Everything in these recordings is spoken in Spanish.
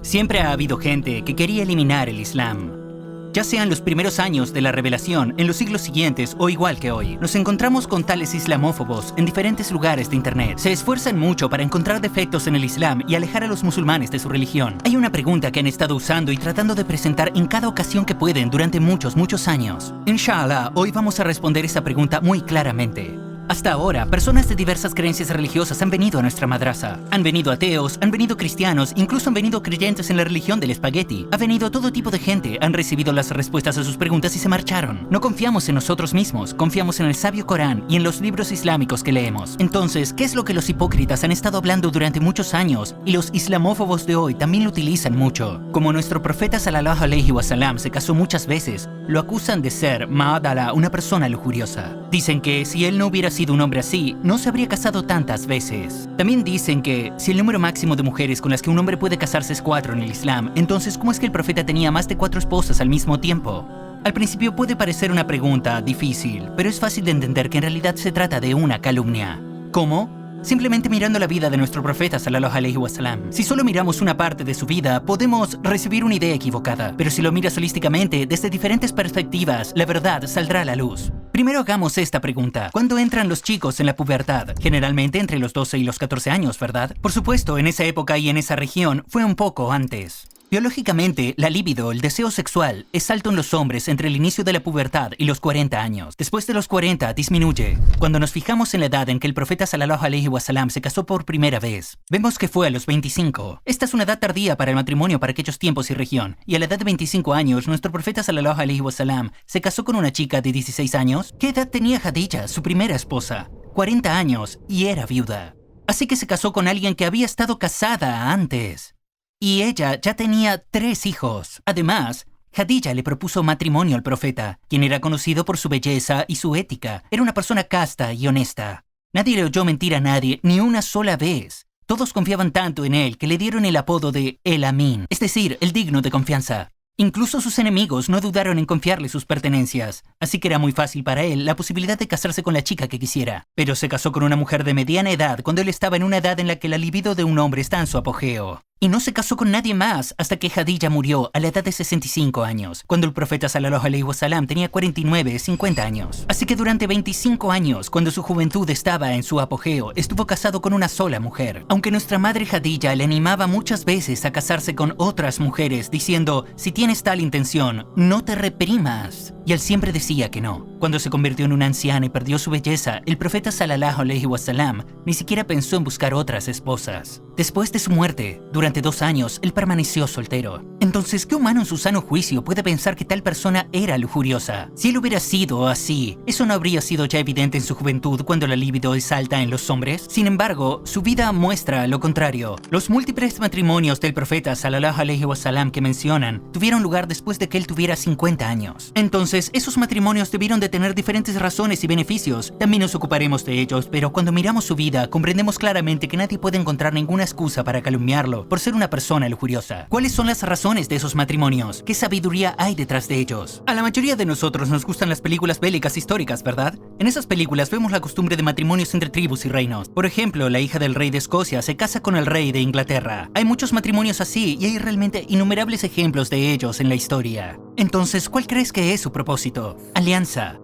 Siempre ha habido gente que quería eliminar el Islam. Ya sean los primeros años de la revelación, en los siglos siguientes o igual que hoy, nos encontramos con tales islamófobos en diferentes lugares de internet. Se esfuerzan mucho para encontrar defectos en el Islam y alejar a los musulmanes de su religión. Hay una pregunta que han estado usando y tratando de presentar en cada ocasión que pueden durante muchos años. Inshallah, hoy vamos a responder esa pregunta muy claramente. Hasta ahora, personas de diversas creencias religiosas han venido a nuestra madrasa. Han venido ateos, han venido cristianos, incluso han venido creyentes en la religión del espagueti. Ha venido todo tipo de gente, han recibido las respuestas a sus preguntas y se marcharon. No confiamos en nosotros mismos, confiamos en el sabio Corán y en los libros islámicos que leemos. Entonces, ¿qué es lo que los hipócritas han estado hablando durante muchos años y los islamófobos de hoy también lo utilizan mucho? Como nuestro profeta sallallahu alaihi wasallam se casó muchas veces, lo acusan de ser, ma'adala, una persona lujuriosa. Dicen que si él no hubiera sido un hombre así, no se habría casado tantas veces. También dicen que si el número máximo de mujeres con las que un hombre puede casarse es 4 en el Islam, entonces ¿cómo es que el profeta tenía más de 4 esposas al mismo tiempo? Al principio puede parecer una pregunta difícil, pero es fácil de entender que en realidad se trata de una calumnia. ¿Cómo? Simplemente mirando la vida de nuestro profeta sallallahu alaihi wasallam. Si solo miramos una parte de su vida, podemos recibir una idea equivocada. Pero si lo miras holísticamente, desde diferentes perspectivas, la verdad saldrá a la luz. Primero hagamos esta pregunta. ¿Cuándo entran los chicos en la pubertad? Generalmente entre los 12 y los 14 años, ¿verdad? Por supuesto, en esa época y en esa región fue un poco antes. Biológicamente, la libido, el deseo sexual, es alto en los hombres entre el inicio de la pubertad y los 40 años. Después de los 40, disminuye. Cuando nos fijamos en la edad en que el profeta sallallahu alaihi wasallam se casó por primera vez, vemos que fue a los 25. Esta es una edad tardía para el matrimonio para aquellos tiempos y región. Y a la edad de 25 años, nuestro profeta sallallahu alaihi wasallam se casó con una chica de 16 años. ¿Qué edad tenía Khadija, su primera esposa? 40 años y era viuda. Así que se casó con alguien que había estado casada antes. Y ella ya tenía 3 hijos. Además, Khadija le propuso matrimonio al profeta, quien era conocido por su belleza y su ética. Era una persona casta y honesta. Nadie le oyó mentir a nadie ni una sola vez. Todos confiaban tanto en él que le dieron el apodo de El Amin, es decir, el digno de confianza. Incluso sus enemigos no dudaron en confiarle sus pertenencias, así que era muy fácil para él la posibilidad de casarse con la chica que quisiera. Pero se casó con una mujer de mediana edad cuando él estaba en una edad en la que la libido de un hombre está en su apogeo. Y no se casó con nadie más hasta que Khadija murió a la edad de 65 años, cuando el profeta sallallahu alaihi wasallam tenía 49, 50 años. Así que durante 25 años, cuando su juventud estaba en su apogeo, estuvo casado con una sola mujer. Aunque nuestra madre Khadija le animaba muchas veces a casarse con otras mujeres, diciendo, si tienes tal intención, no te reprimas. Y él siempre decía que no. Cuando se convirtió en una anciana y perdió su belleza, el profeta sallallahu alaihi wasallam ni siquiera pensó en buscar otras esposas. Después de su muerte, durante 2 años, él permaneció soltero. Entonces, ¿qué humano en su sano juicio puede pensar que tal persona era lujuriosa? Si él hubiera sido así, ¿eso no habría sido ya evidente en su juventud cuando la libido es alta en los hombres? Sin embargo, su vida muestra lo contrario. Los múltiples matrimonios del profeta sallallahu alaihi wasallam que mencionan tuvieron lugar después de que él tuviera 50 años. Entonces, esos matrimonios debieron de tener diferentes razones y beneficios. También nos ocuparemos de ellos, pero cuando miramos su vida, comprendemos claramente que nadie puede encontrar ninguna excusa para calumniarlo por ser una persona lujuriosa. ¿Cuáles son las razones de esos matrimonios? ¿Qué sabiduría hay detrás de ellos? A la mayoría de nosotros nos gustan las películas bélicas históricas, ¿verdad? En esas películas vemos la costumbre de matrimonios entre tribus y reinos. Por ejemplo, la hija del rey de Escocia se casa con el rey de Inglaterra. Hay muchos matrimonios así y hay realmente innumerables ejemplos de ellos en la historia. Entonces, ¿cuál crees que es su propósito? Alianza.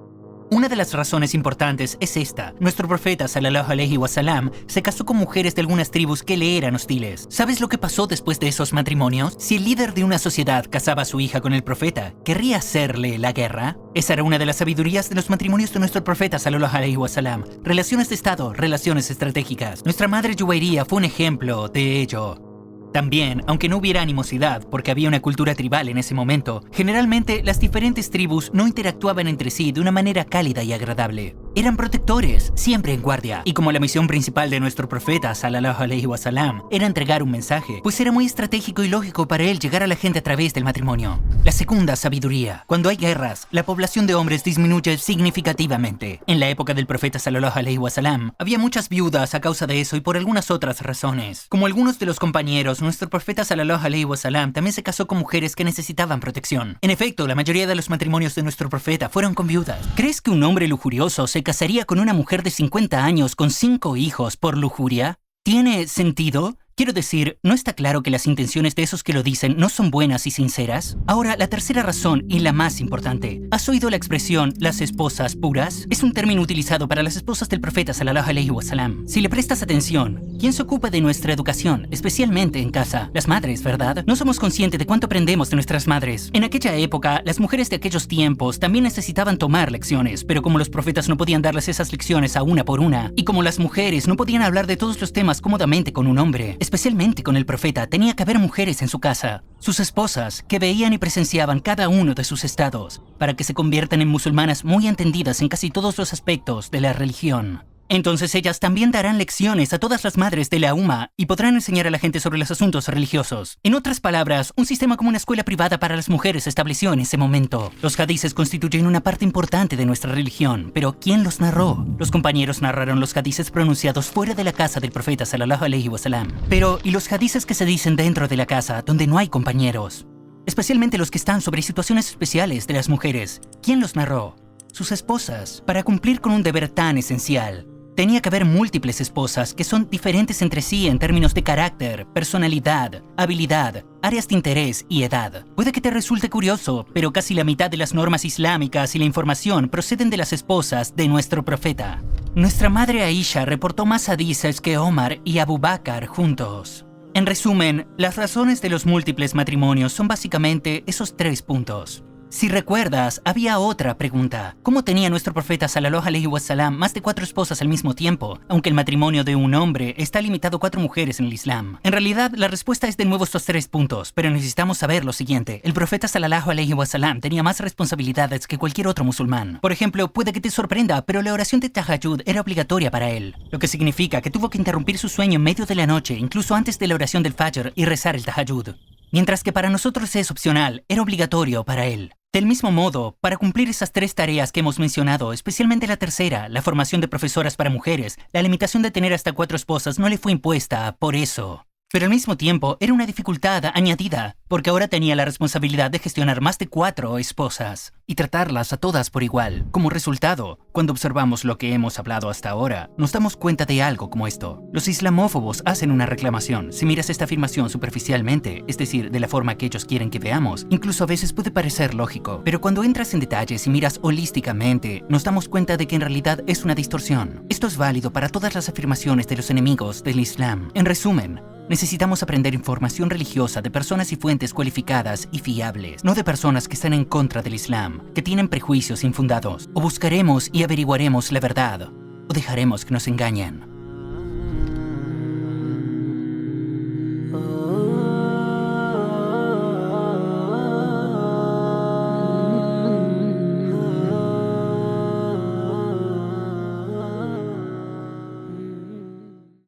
Una de las razones importantes es esta. Nuestro profeta sallallahu alaihi wasallam se casó con mujeres de algunas tribus que le eran hostiles. ¿Sabes lo que pasó después de esos matrimonios? Si el líder de una sociedad casaba a su hija con el profeta, ¿querría hacerle la guerra? Esa era una de las sabidurías de los matrimonios de nuestro profeta sallallahu alaihi wasallam. Relaciones de estado, relaciones estratégicas. Nuestra madre Juwayriya fue un ejemplo de ello. También, aunque no hubiera animosidad porque había una cultura tribal en ese momento, generalmente las diferentes tribus no interactuaban entre sí de una manera cálida y agradable. Eran protectores, siempre en guardia. Y como la misión principal de nuestro profeta sallallahu alaihi wasallam era entregar un mensaje, pues era muy estratégico y lógico para él llegar a la gente a través del matrimonio. La segunda sabiduría. Cuando hay guerras, la población de hombres disminuye significativamente. En la época del profeta sallallahu alaihi wasallam, había muchas viudas a causa de eso y por algunas otras razones. Como algunos de los compañeros, nuestro profeta sallallahu alaihi wasallam también se casó con mujeres que necesitaban protección. En efecto, la mayoría de los matrimonios de nuestro profeta fueron con viudas. ¿Crees que un hombre lujurioso se casaría con una mujer de 50 años con 5 hijos por lujuria? ¿Tiene sentido? Quiero decir, ¿no está claro que las intenciones de esos que lo dicen no son buenas y sinceras? Ahora, la tercera razón y la más importante. ¿Has oído la expresión las esposas puras? Es un término utilizado para las esposas del profeta sallallahu alaihi wasallam. Si le prestas atención, ¿quién se ocupa de nuestra educación, especialmente en casa? Las madres, ¿verdad? No somos conscientes de cuánto aprendemos de nuestras madres. En aquella época, las mujeres de aquellos tiempos también necesitaban tomar lecciones, pero como los profetas no podían darles esas lecciones a una por una, y como las mujeres no podían hablar de todos los temas cómodamente con un hombre, especialmente con el profeta, tenía que haber mujeres en su casa, sus esposas, que veían y presenciaban cada uno de sus estados, para que se conviertan en musulmanas muy entendidas en casi todos los aspectos de la religión. Entonces ellas también darán lecciones a todas las madres de la Umma y podrán enseñar a la gente sobre los asuntos religiosos. En otras palabras, un sistema como una escuela privada para las mujeres se estableció en ese momento. Los hadices constituyen una parte importante de nuestra religión, pero ¿quién los narró? Los compañeros narraron los hadices pronunciados fuera de la casa del profeta sallallahu alaihi wasallam. Pero, ¿y los hadices que se dicen dentro de la casa, donde no hay compañeros? Especialmente los que están sobre situaciones especiales de las mujeres. ¿Quién los narró? Sus esposas. Para cumplir con un deber tan esencial, tenía que haber múltiples esposas que son diferentes entre sí en términos de carácter, personalidad, habilidad, áreas de interés y edad. Puede que te resulte curioso, pero casi la mitad de las normas islámicas y la información proceden de las esposas de nuestro profeta. Nuestra madre Aisha reportó más hadices que Omar y Abu Bakr juntos. En resumen, las razones de los múltiples matrimonios son básicamente esos 3 puntos. Si recuerdas, había otra pregunta. ¿Cómo tenía nuestro profeta sallallahu alaihi wasallam más de 4 esposas al mismo tiempo, aunque el matrimonio de un hombre está limitado a 4 mujeres en el Islam? En realidad, la respuesta es de nuevo estos 3 puntos, pero necesitamos saber lo siguiente. El profeta sallallahu alaihi wasallam tenía más responsabilidades que cualquier otro musulmán. Por ejemplo, puede que te sorprenda, pero la oración de Tahajjud era obligatoria para él, lo que significa que tuvo que interrumpir su sueño en medio de la noche, incluso antes de la oración del Fajr, y rezar el Tahajjud. Mientras que para nosotros es opcional, era obligatorio para él. Del mismo modo, para cumplir esas 3 tareas que hemos mencionado, especialmente la tercera, la formación de profesoras para mujeres, la limitación de tener hasta 4 esposas no le fue impuesta por eso. Pero al mismo tiempo, era una dificultad añadida, porque ahora tenía la responsabilidad de gestionar más de 4 esposas y tratarlas a todas por igual. Como resultado, cuando observamos lo que hemos hablado hasta ahora, nos damos cuenta de algo como esto. Los islamófobos hacen una reclamación. Si miras esta afirmación superficialmente, es decir, de la forma que ellos quieren que veamos, incluso a veces puede parecer lógico. Pero cuando entras en detalles y miras holísticamente, nos damos cuenta de que en realidad es una distorsión. Esto es válido para todas las afirmaciones de los enemigos del Islam. En resumen, necesitamos aprender información religiosa de personas y fuentes cualificadas y fiables, no de personas que están en contra del Islam, que tienen prejuicios infundados. O buscaremos y averiguaremos la verdad, o dejaremos que nos engañen.